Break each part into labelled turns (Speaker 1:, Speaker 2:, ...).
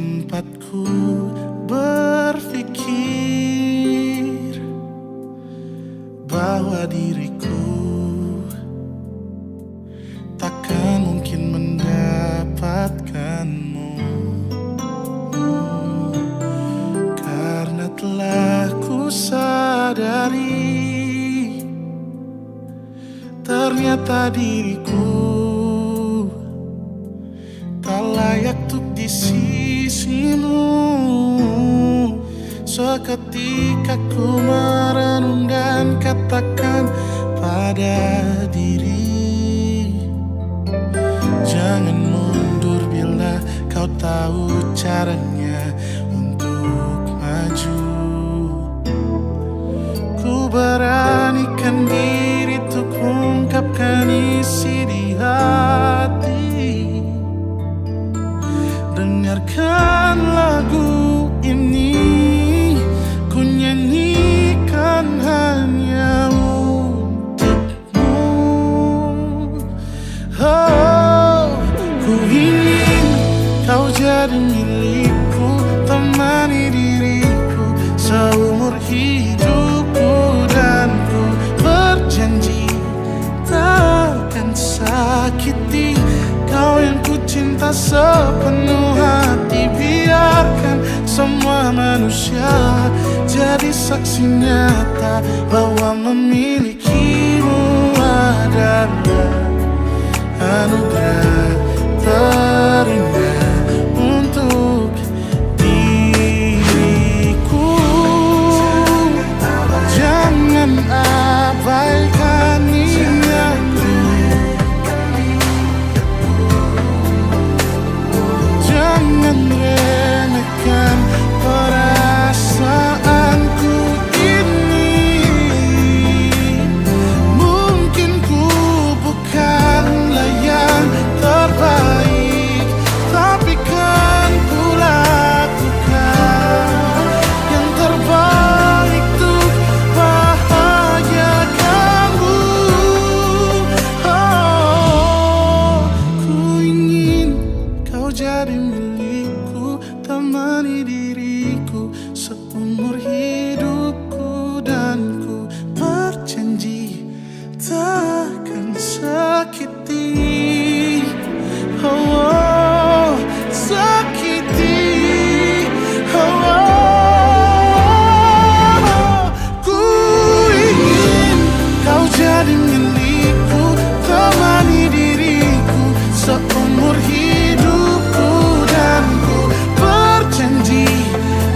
Speaker 1: Sempatku berpikir bahwa diriku takkan mungkin mendapatkanmu, karena telah ku sadari ternyata diriku tak layak untuk di sisimu. Seketika ku merenung dan katakan pada diri, jangan mundur bila kau tahu caranya untuk maju. Ku beranikan diri untuk ungkapkan isi di hati. Dengarkan lagu ini, ku nyanyikan hanya untukmu. Oh, ku ingin kau jadi milikku, temani diriku seumur hidupku, dan ku berjanji takkan sakiti kau yang ku cinta sepenuh hati. Biarkan semua manusia jadi saksi nyata bahwa memilikimu adalah anugerah terindah untuk diriku. Jangan abaikan niatku, jangan remehkan perasaanku ini. Mungkin ku bukanlah yang terbaik, tapi kan ku lakukan yang terbaik untuk bahagiakanmu. Oh, ku ingin kau jadi milikku, temani diriku seumur hidupku, dan ku berjanji takkan sakiti, oh, sakiti, oh. Ku ingin kau jadi milikku, temani diriku seumur hidupku, dan ku berjanji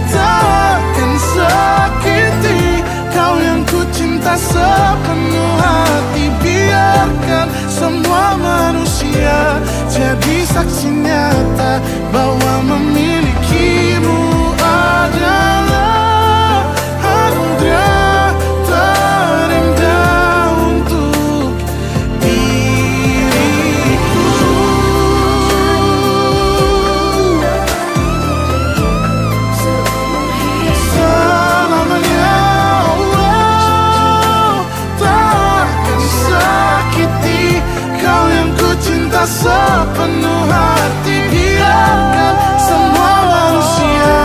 Speaker 1: takkan sakiti kau yang ku cinta sepenuh hati. Biarkan semua manusia jadi saksi nyata bahwa memilikimu adalah anugerah terindah untuk diriku. Selamanya, oh, takkan sakiti kau yang ku cinta sepenuh hati. Biarkan semua manusia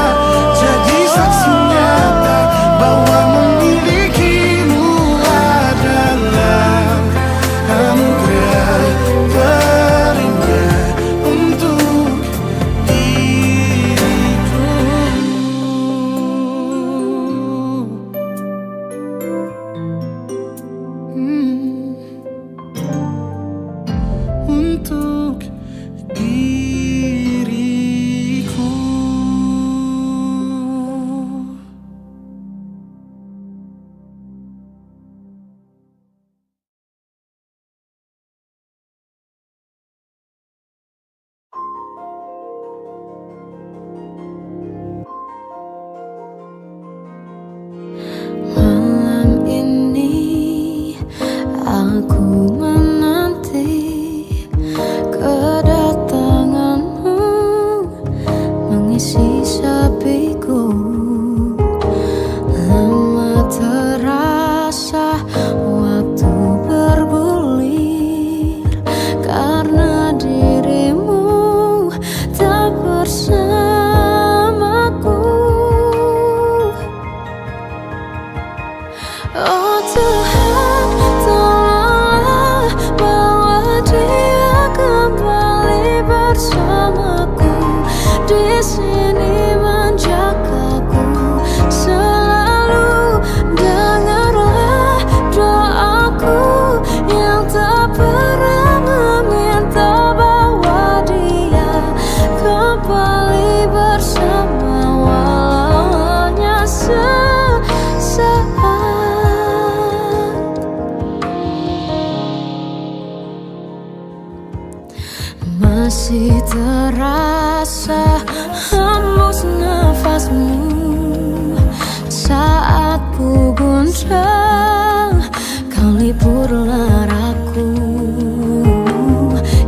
Speaker 1: jadi saksi nyata bahwa memilikimu adalah anugerah terindah untuk diriku. Untuk diriku.
Speaker 2: Malam ini aku menanti kedatanganmu, mengisi sepiku. Lama terasa waktu bergulir, karena dirimu tak bersama. sini menjagaku selalu. Dengarlah doaku yang tak pernah meminta bawa dia kembali bersama walau hanya sesaat. Masih terasa hembus nafasmu saat ku guncang, kau liburlah raku.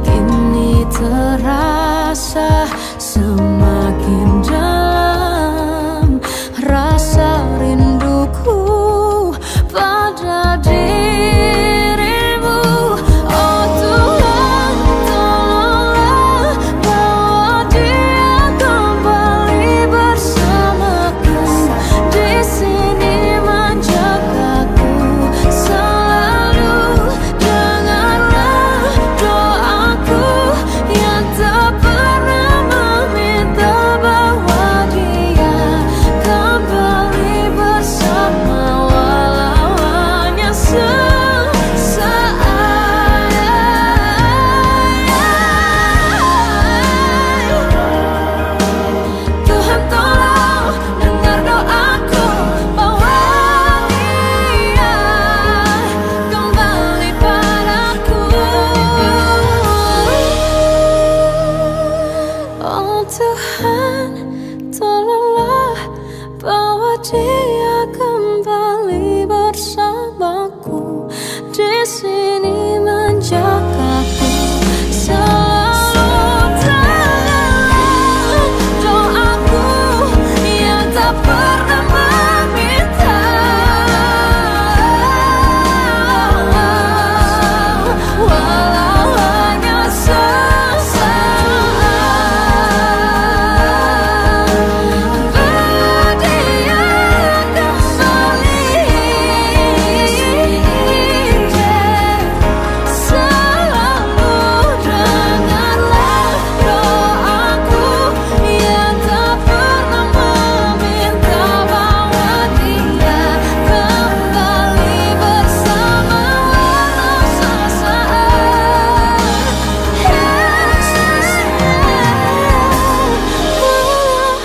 Speaker 2: Kini terasa semakin dalam rasa rinduku pada dirimu. Oh Tuhan, tolonglah bawa dia kembali bersamaku, di sini menjagaku selalu. Dengarlah doaku yang tak pernah meminta bawa dia kembali bersama walau hanya sesaat. Tuhan tolong dengar doaku, bawa dia kembali padaku. Oh Tuhan, tolonglah bawa dia kembali bersamaku, di sini menjagaku selalu. Dengarlah doaku yang tak pernah meminta walau hanya sesaat. Bawa dia kembali selalu. Dengarlah doaku yang tak pernah meminta bawa dia kembali bersama walau sesaat. Walau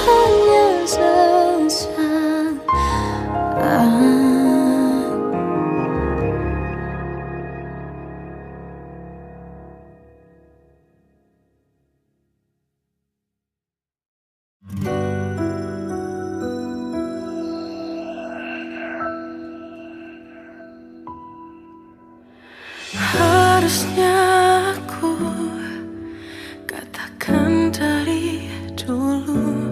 Speaker 2: hanya sesaat. Harusnya aku katakan dari dulu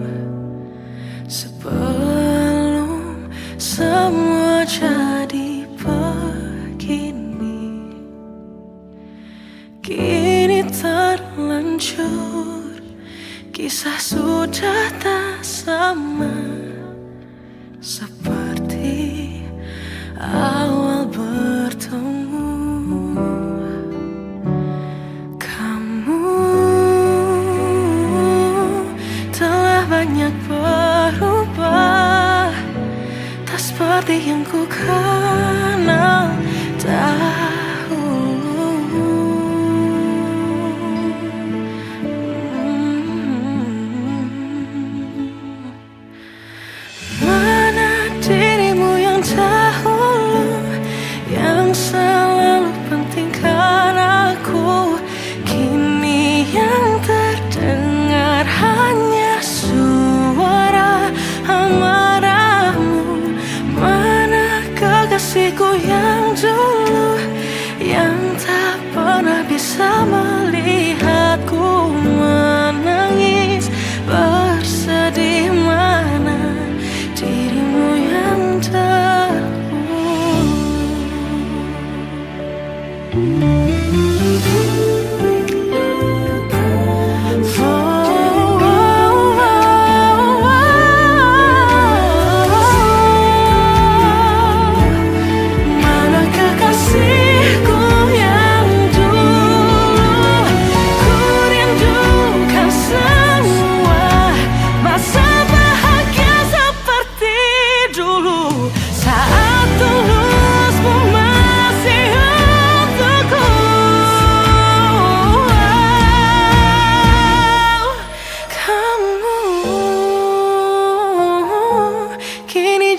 Speaker 2: sebelum semua jadi begini. Kini terlanjur, kisah sudah tak sama seperti awal bertemu. Kamu telah banyak berubah, tak seperti yang ku kenal dahulu. Mana dirimu yang dahulu, yang selalu pentingkan aku. Kini yang terdengar hanya suara amarahmu. Mana kekasihku yang dulu,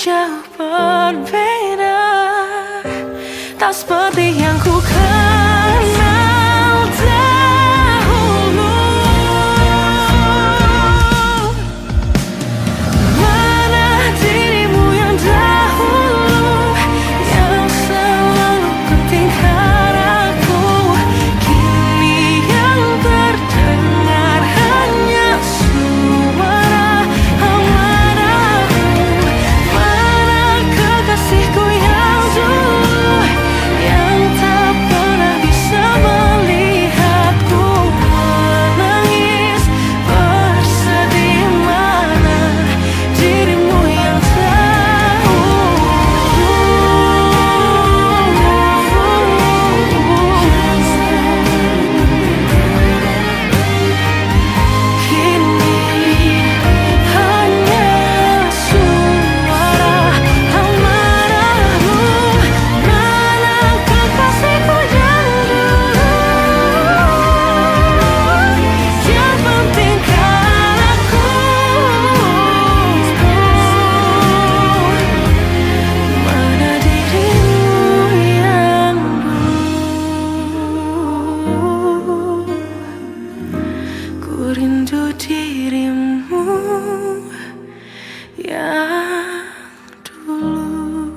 Speaker 2: jauh berbeda, tak seperti yang ku kenal dahulu. Mana dirimu yang dahulu, yang selalu pentingkan aku. Kini yang terdengar hanya suara amarahmu. Mana kekasihku yang dulu, yang tak pernah bisa melihatku menangis bersedih. Mana dirimu yang tahu. Kini hanya suara amarahmu. Mana kekasihku yang dulu, yang pentingkan aku. Mana dirimu yang dulu, ku rindu dirimu yang dulu.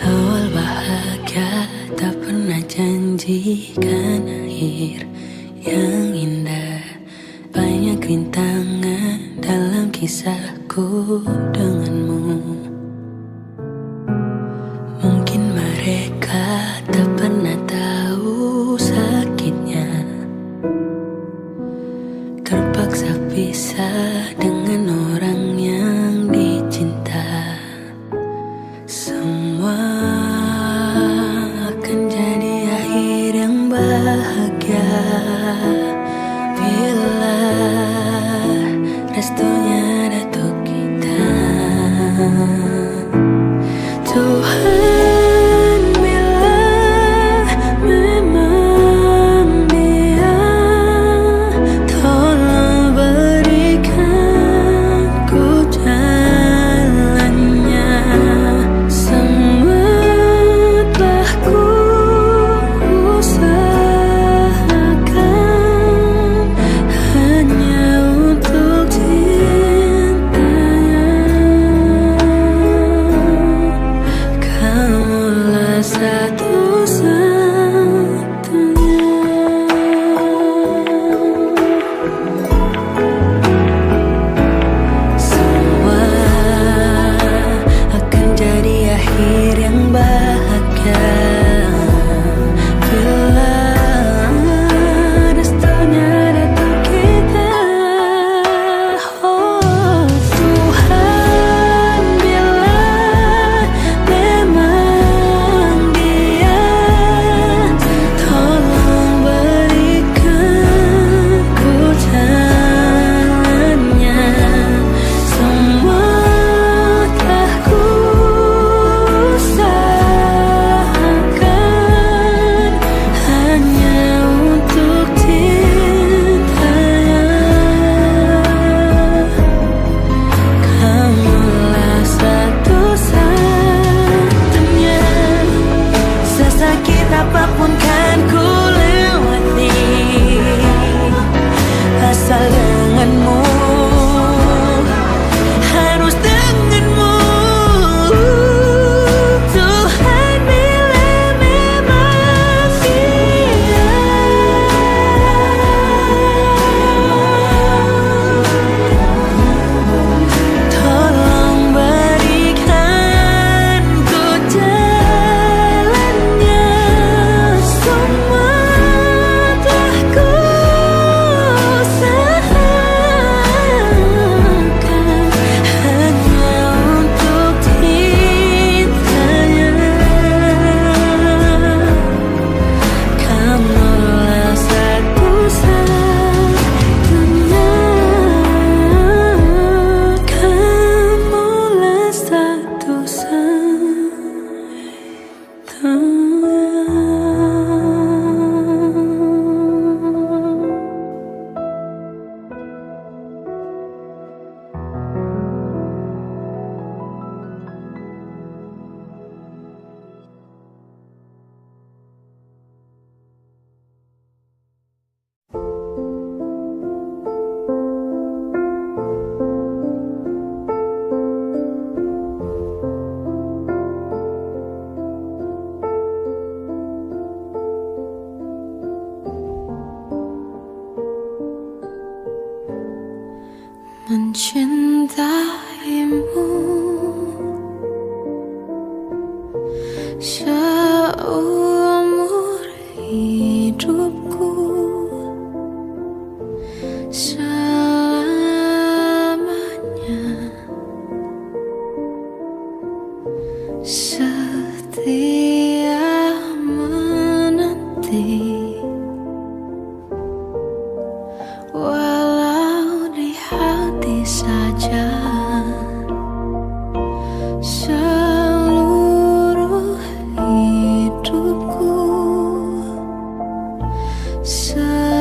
Speaker 2: Awal bahagia tak pernah janjikan akhir yang indah. Banyak rintangan dalam kisahku denganmu. Mungkin mereka tak pernah tahu sakitnya terpaksa pisah dengan orang yang dicinta. Semua akan jadi akhir yang bahagia bila restunya datuk kita. Tuhan, bila memang dia, tolong berikan ku jalannya. Semua telah ku usahakan hanya untuk cintanya. Kamulah satu-satunya. Semua akan jadi akhir yang bahagia bila restunya datang kita. Oh Tuhan, bila memang dia, seumur hidupku, selamanya setia menanti. Walau di hati saja seluruh hidupku, selamanya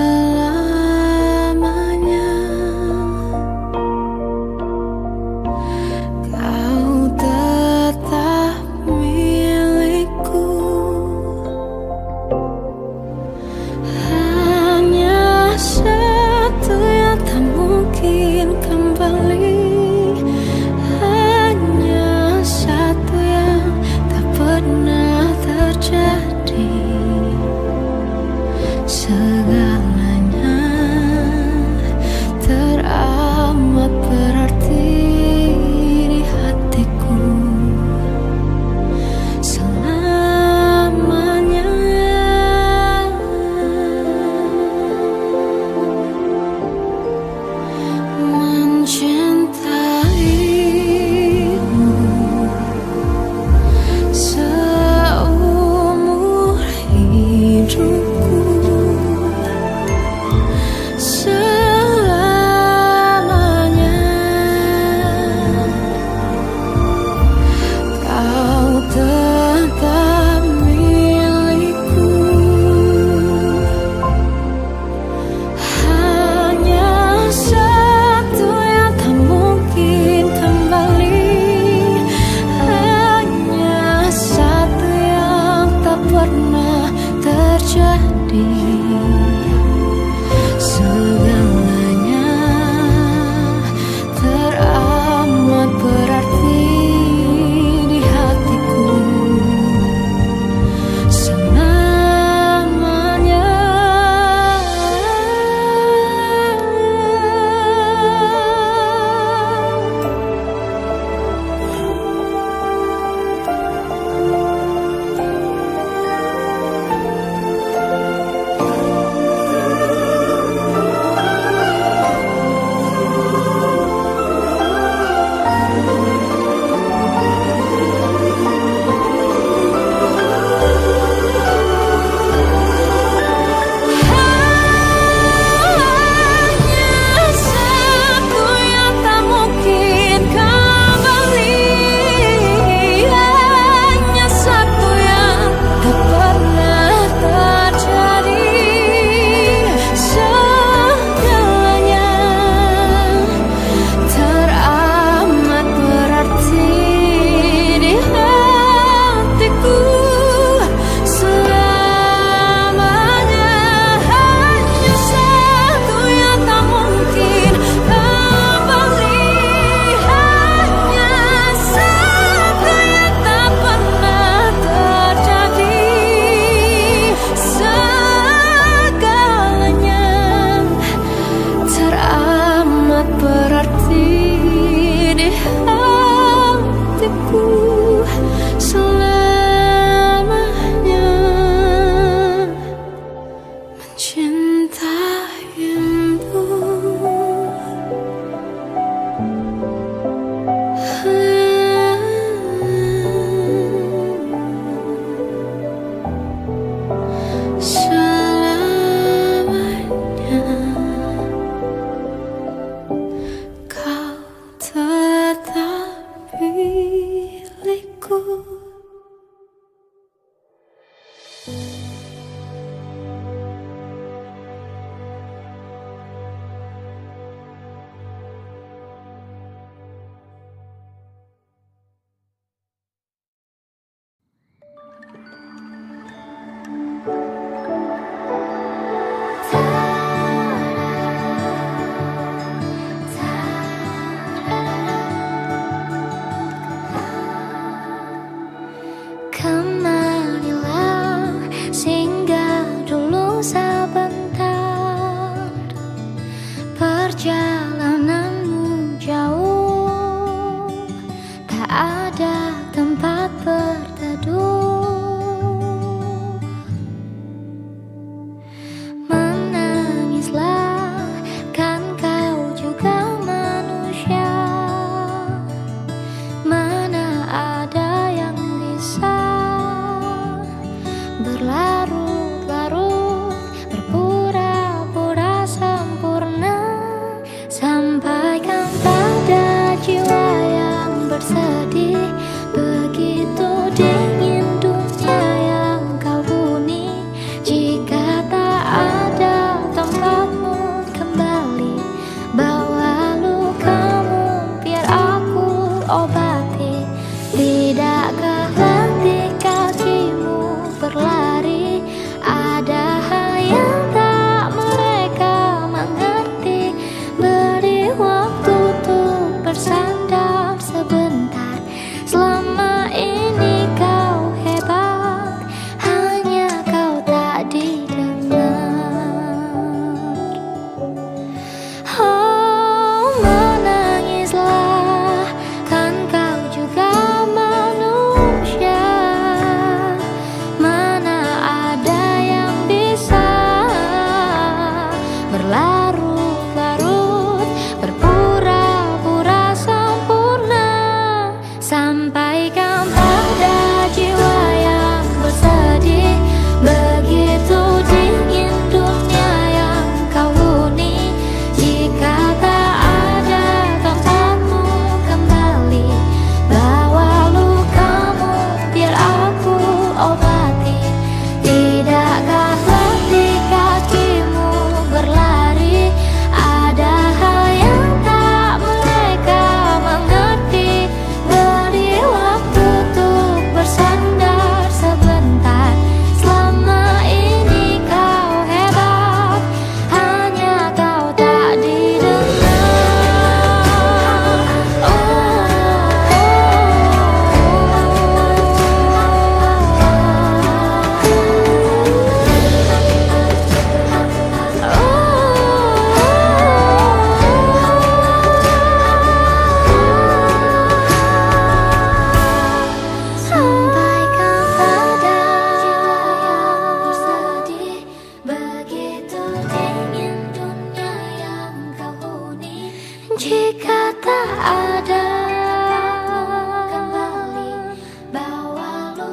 Speaker 2: kau tetap milikku.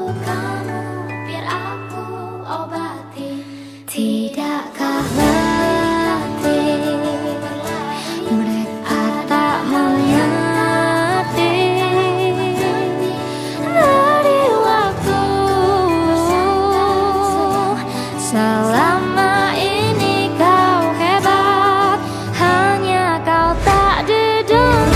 Speaker 3: lukamu, biar aku obati. Tidakkah letih mereka tak mengerti dari waktu selama ini kau hebat, hanya kau tak didengar.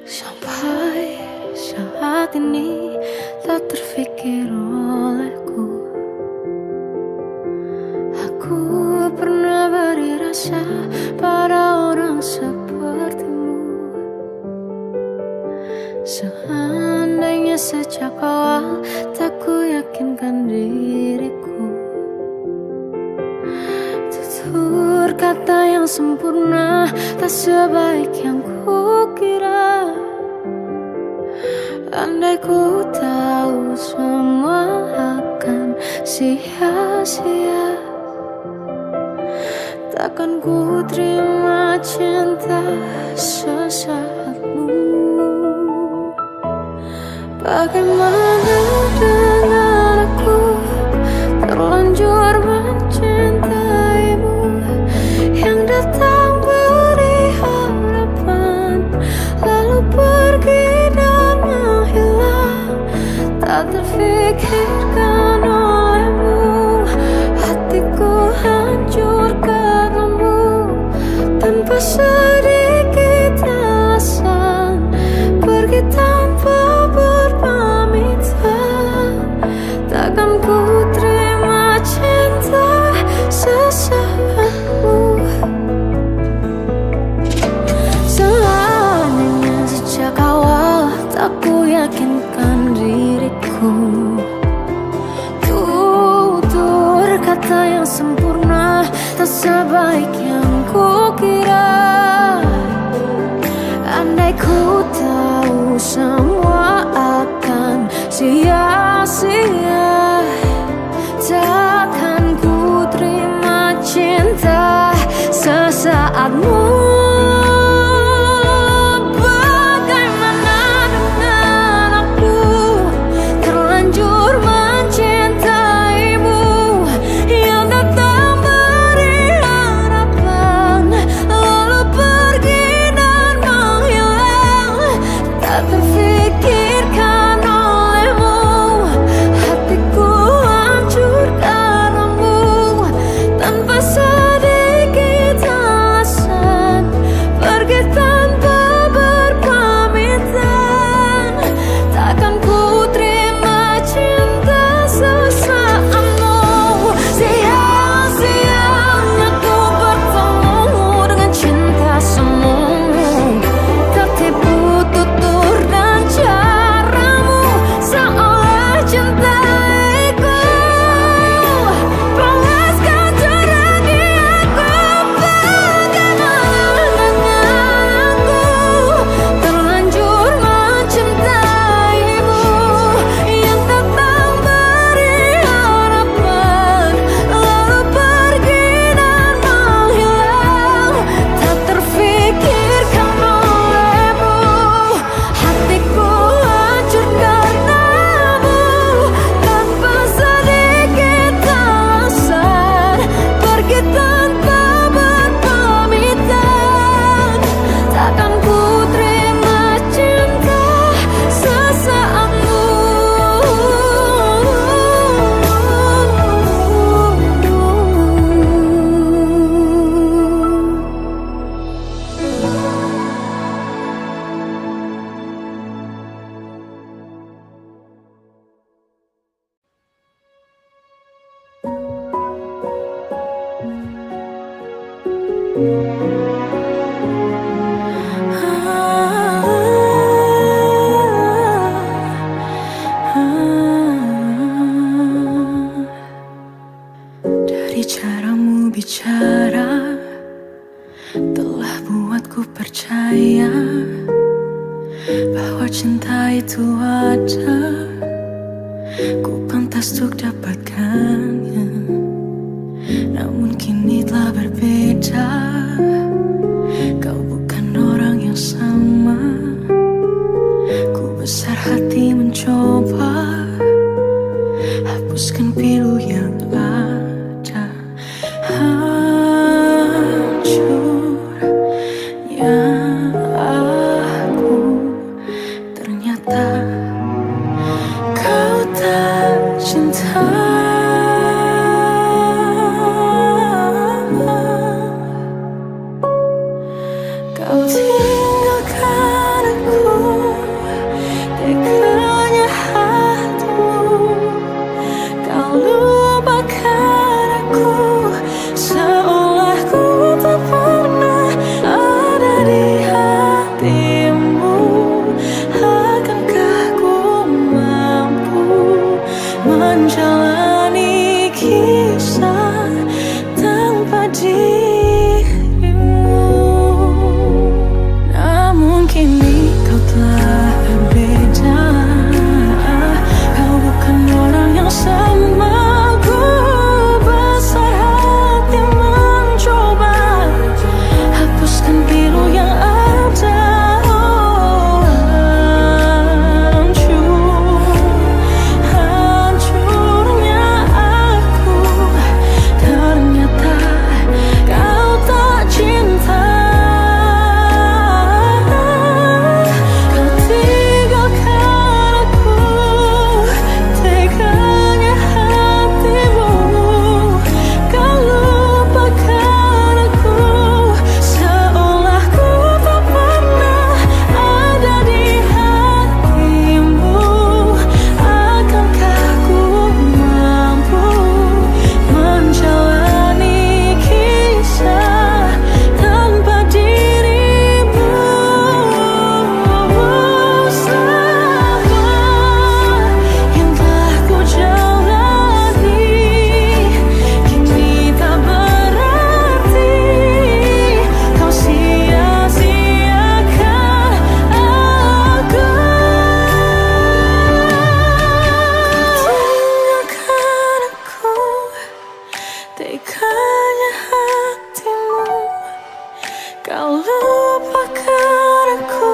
Speaker 2: Sampai saat ini tak terfikir olehku, aku pernah beri rasa pada orang sepertimu. Seandainya sejak awal tak ku yakinkan diriku, tutur kata yang sempurna tak sebaik yang ku kira. Andai ku tahu semua akan sia-sia, takkan ku terima cinta sesaatmu. Bagaimana dengan aku terlanjur mencintaimu, yang datang beri harapan lalu pergi dan menghilang, tak terfikirkan olehmu. Hatiku hancur karenamu, tanpa sedikit alasan, pergi tanpa berpamitan. Takkan ku terima cinta sesaatmu. Seandainya sejak awal tak ku yakinkan diriku, tutur kata yang sempurna tak sebaik yang ku kira. Andai ku tahu semua akan sia-sia, takkan ku terima cinta sesaatmu. Terfikirkan olehmu, hatiku Dari caramu bicara telah buatku percaya bahwa cinta itu ada, ku pantas untuk dapatkannya. Namun kini telah berbeda, kau bukan orang yang sama. Ku besar hati mencoba hapuskan pilu yang ada. Hancurnya aku, ternyata kau tak cinta. Kau tinggalkan aku, teganya hatimu. Kau lupakan aku, seolah ku tak pernah ada di hatimu. Akankah ku mampu menjalani kisah tanpa dirimu? Namun kini kau telah berbeda, kau bukan orang yang sama. Ku besar hati mencoba hapuskan pilu yang ada. Hancurnya aku, ternyata kau tak cinta. Kau tinggalkan aku, teganya hatimu. Kau lupakan aku, seolah ku tak pernah ada di hatimu. Akankah ku mampu menjalani kisah tanpa dirimu? Semua yang telah ku jalani kini tak berarti. Kau sia-siakan aku. Tinggalkan aku, teganya hatimu. Kau lupakan aku,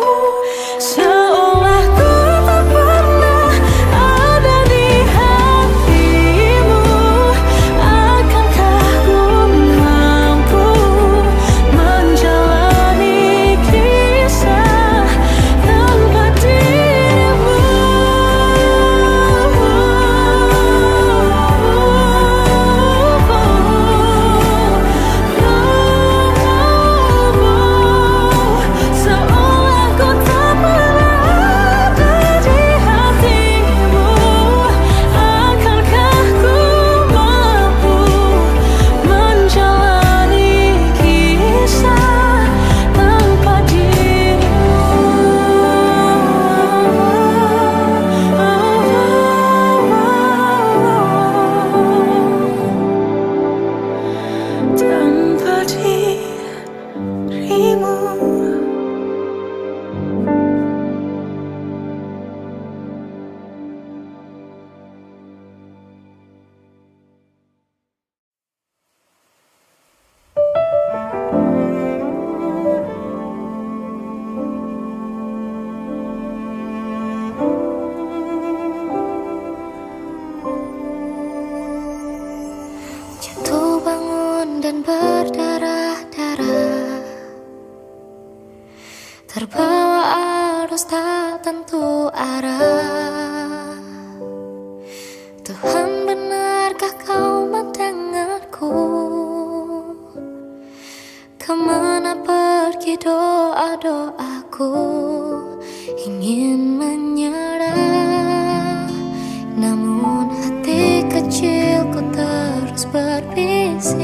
Speaker 2: seolah ku tak pernah ada di hatimu. Akankah ku mampu menjalani kisah tanpa dirimu? Seolah ku tak pernah ada di hatimu. Akankah ku mampu menjalani kisah tanpa dirimu? Tanpa dirimu.
Speaker 3: Jatuh bangun dan berdarah-darah, terbawa arus tak tentu arah. Tuhan, benarkah kau mendengarku? Kemana pergi doa-doaku? Ingin menyerah, namun hati kecilku terus berbisik.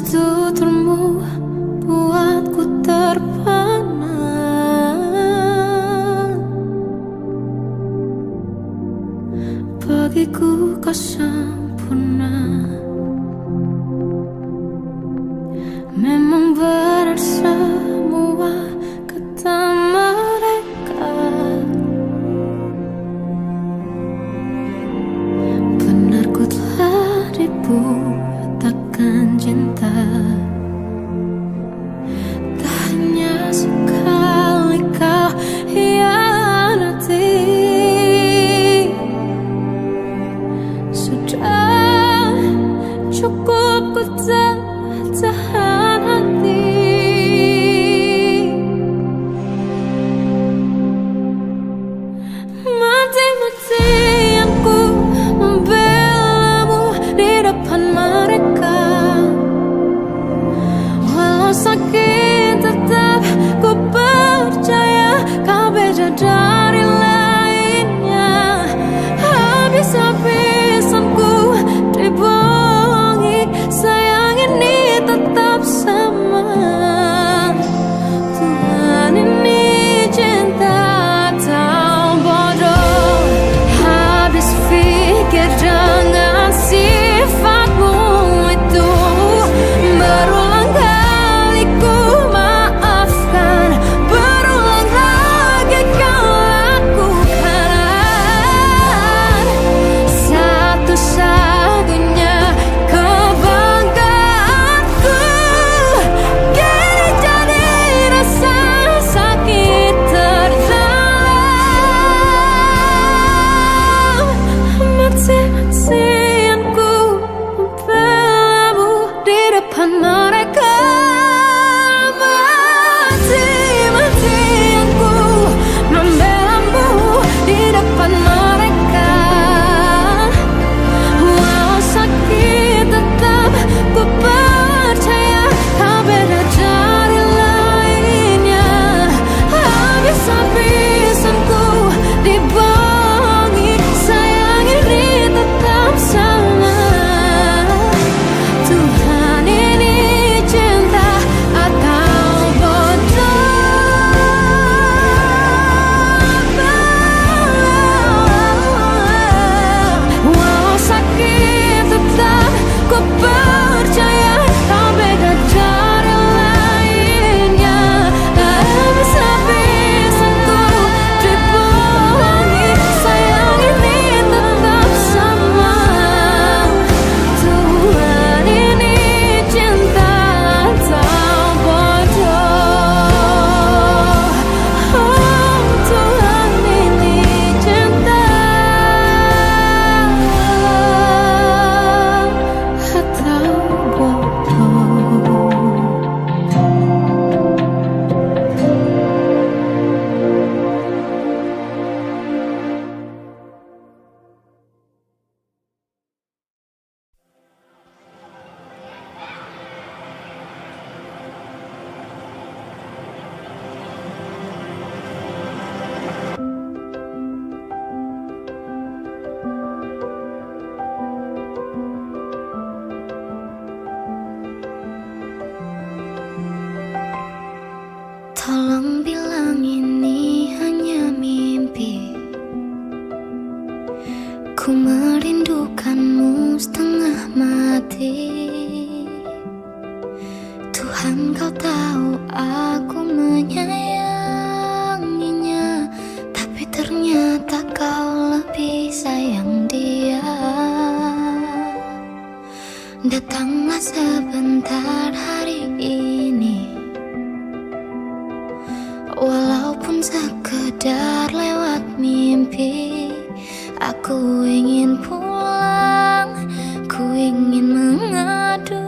Speaker 2: tuturmu buatku terpana. Bagiku kau sempurna. Memang benar semua kata mereka. Benar ku telah dibutakan cinta. Tak hanya sekali kau hianati. Sudah cukup ku tak tahan hati. Mati-matian ku membelamu di depan mereka. Walau sakit tetap ku percaya kau beda dari lainnya. Habis-habisan ku dibohongi, sayang ini tetap sama. Tuhan ini cinta atau bodoh. Habis pikir dengan sifatmu itu. Berulang kali ku maafkan, berulang lagi kau lakukan. Satu-satunya kebanggaanku kini jadi rasa sakit terdalam. Mati-matian ku membelamu di depan mereka. Mati-matian ku membelamu di depan mereka. Walau sakit tetap ku percaya kau beda dari lainnya. Habis-habisan ku dibohongi, sayang ini tetap sama. Tuhan ini cinta atau bodoh. Walau sakit tetap ku percaya kau beda dari lainnya. Habis-habisan ku dibohongi, sayang ini tetap sama. Tuhan ini cinta atau bodoh. Oh, Tuhan ini cinta atau bodoh. Tolong bilang ini hanya mimpi. Ku merindukanmu setengah mati. Tuhan, kau tahu aku menyayanginya, tapi ternyata kau lebih sayang dia. Datanglah sebentar hari ini, walaupun sekedar lewat mimpi. Aku ingin pulang, ku ingin mengadu.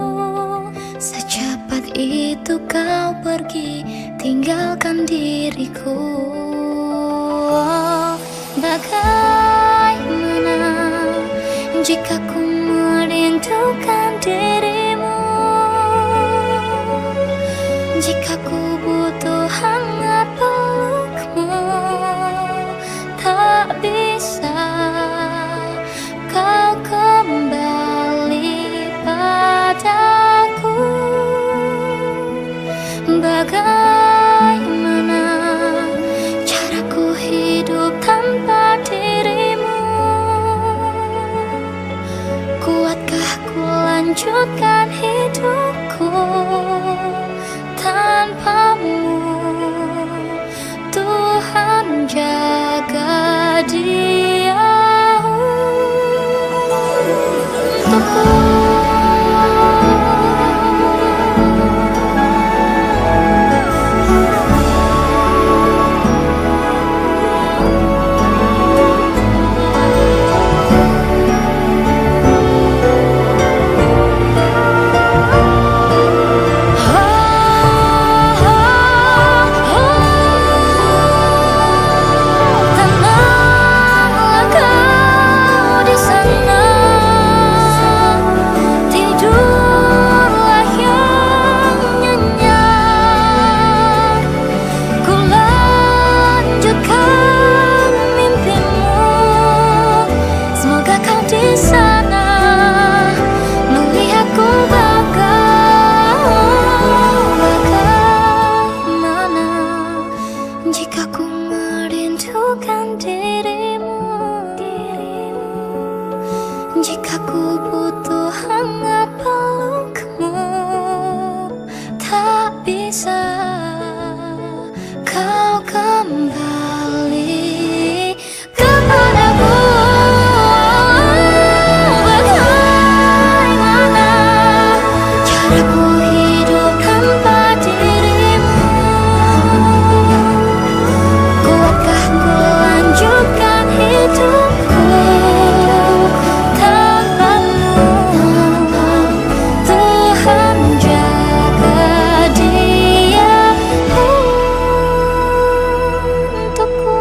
Speaker 2: Secepat itu kau pergi, tinggalkan diriku. Oh, bagaimana jika ku merindukan dirimu? Jika ku butuh hangat pelukmu, tak bisa kau kembali padaku.
Speaker 3: tak bisa kau kembali kepadaku. Bagaimana caraku hidup tanpa dirimu? Kuatkah ku lanjutkan hidupku tanpamu? Tuhan jaga dia untukku.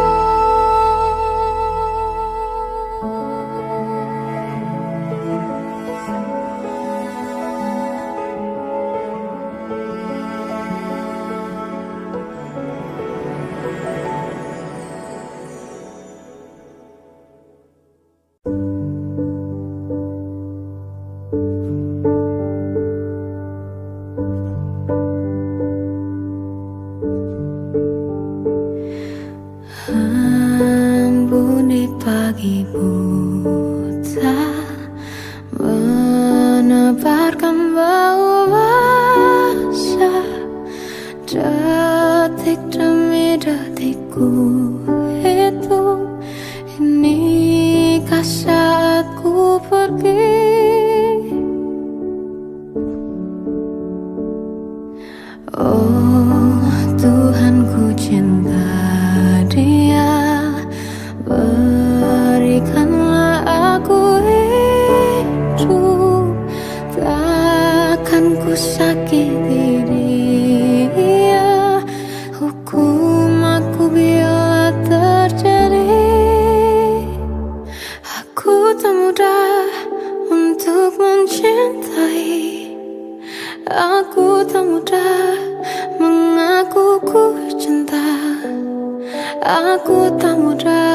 Speaker 2: Embun di pagi buta menebarkan bau basah. Detik demi detikku hitung. Inikah saatku pergi? Oh Tuhan, ku cinta dia. Berikanlah aku hidup, takkan ku sakiti dia. Hukum aku bila terjadi. Aku tak mudah untuk mencintai. Aku tak mudah mengaku ku cinta. Aku tak mudah